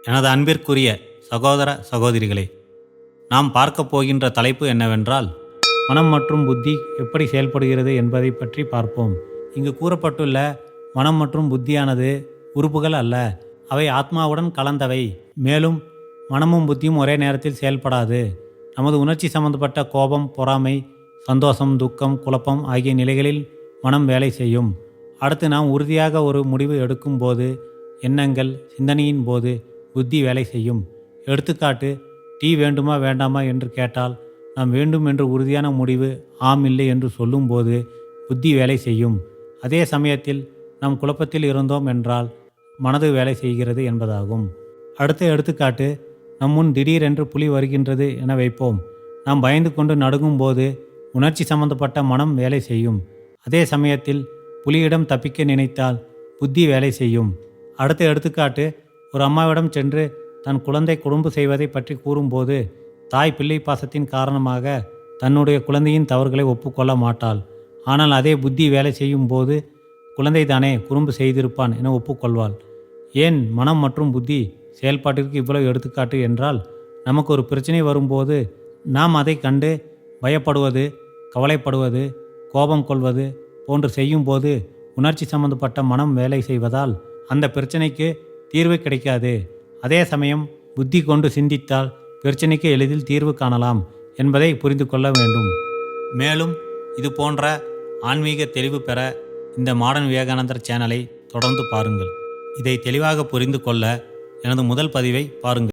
எனது அன்பிற்குரிய சகோதர சகோதரிகளே, நாம் பார்க்க போகின்ற தலைப்பு என்னவென்றால், மனம் மற்றும் புத்தி எப்படி செயல்படுகிறது என்பதை பற்றி பார்ப்போம். இங்கு கூறப்பட்டுள்ள மனம் மற்றும் புத்தியானது உறுப்புகள் அல்ல, அவை ஆத்மாவுடன் கலந்தவை. மேலும் மனமும் புத்தியும் ஒரே நேரத்தில் செயல்படாது. நமது உணர்ச்சி சம்பந்தப்பட்ட கோபம், பொறாமை, சந்தோஷம், துக்கம், குழப்பம் ஆகிய நிலைகளில் மனம் வேலை செய்யும். அடுத்து நாம் உறுதியாக ஒரு முடிவு எடுக்கும் போது, எண்ணங்கள், சிந்தனையின் போது புத்தி வேலை செய்யும். எடுத்துக்காட்டு, டீ வேண்டுமா வேண்டாமா என்று கேட்டால் நாம் வேண்டும் என்று உறுதியான முடிவு ஆம் இல்லை என்று சொல்லும்போது புத்தி வேலை செய்யும். அதே சமயத்தில் நாம் குழப்பத்தில் இருந்தோம் என்றால் மனது வேலை செய்கிறது என்பதாகும். அடுத்த எடுத்துக்காட்டு, நம் முன் திடீரென்று புலி வருகின்றது என வைப்போம். நாம் பயந்து கொண்டு நடுங்கும் போது உணர்ச்சி சம்பந்தப்பட்ட மனம் வேலை செய்யும். அதே சமயத்தில் புலியிடம் தப்பிக்க நினைத்தால் புத்தி வேலை செய்யும். அடுத்த எடுத்துக்காட்டு, ஒரு அம்மாவிடம் சென்று தன் குழந்தை குறும்பு செய்வதை பற்றி கூறும்போது தாய் பிள்ளை பாசத்தின் காரணமாக தன்னுடைய குழந்தையின் தவறுகளை ஒப்புக்கொள்ள மாட்டாள். ஆனால் அதே புத்தி வேலை செய்யும் போது குழந்தை தானே குறும்பு செய்திருப்பான் என ஒப்புக்கொள்வாள். ஏன் மனம் மற்றும் புத்தி செயல்பாட்டிற்கு இவ்வளவு எடுத்துக்காட்டு என்றால், நமக்கு ஒரு பிரச்சனை வரும்போது நாம் அதை கண்டு பயப்படுவது, கவலைப்படுவது, கோபம் கொள்வது போன்று செய்யும்போது உணர்ச்சி சம்பந்தப்பட்ட மனம் வேலை செய்வதால் அந்த பிரச்சனைக்கு தீர்வு கிடைக்காது. அதே சமயம் புத்தி கொண்டு சிந்தித்தால் பிரச்சனைக்கு எளிதில் தீர்வு காணலாம் என்பதை புரிந்து கொள்ள வேண்டும். மேலும் இது போன்ற ஆன்மீக தெளிவு பெற இந்த மாடர்ன் விவேகானந்தர் சேனலை தொடர்ந்து பாருங்கள். இதை தெளிவாக புரிந்து கொள்ள எனது முதல் பதிவை பாருங்கள்.